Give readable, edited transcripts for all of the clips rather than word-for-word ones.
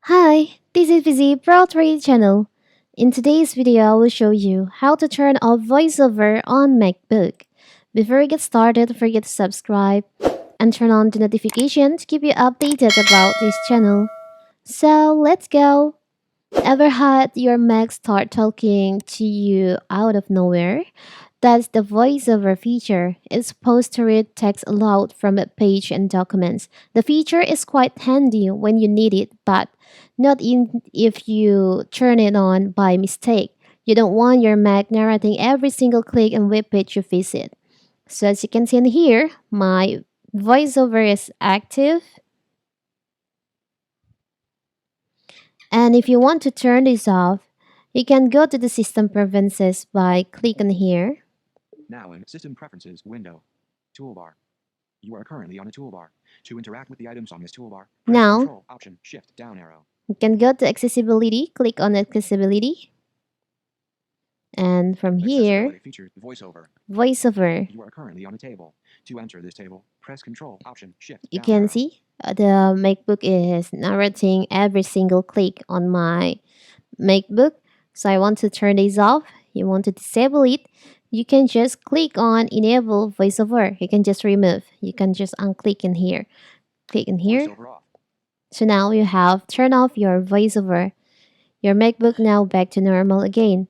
Hi, this is Busy Broadway channel. In today's video, I will show you how to turn off VoiceOver on MacBook. Before we get started, don't forget to subscribe and turn on the notification to keep you updated about this channel. So let's go. Ever had your Mac start talking to you out of nowhere? That's the voiceover feature. It's supposed to read text aloud from a page and documents. The feature is quite handy when you need it, but not in if you turn it on by mistake. You don't want your Mac narrating every single click and web page you visit. So as you can see in here, my voiceover is active. And if you want to turn this off, you can go to the system preferences by clicking here. Now in System Preferences window. Toolbar. You are currently on a toolbar. To interact with the items on this toolbar, press Now, Control, Option, Shift, down arrow. you can go to accessibility, click on accessibility. And from here, Accessibility feature, voiceover. voiceover. You are currently on a table. To enter this table, press Control, Option, Shift, You down can arrow. see the MacBook is narrating every single click on my MacBook. So I want to turn this off. You want to disable it. You can just click on enable voiceover. You can just remove. You can just unclick in here. Click in here. Voiceover off. So now you have turned off your voiceover. Your MacBook now back to normal again.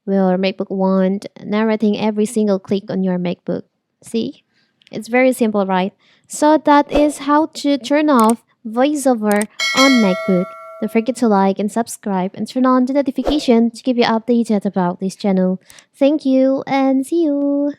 Your MacBook won't narrating every single click on your MacBook. See? It's very simple, right? So that is how to turn off VoiceOver on MacBook. Don't forget to like and subscribe and turn on the notification to keep you updated about this channel. Thank you and see you.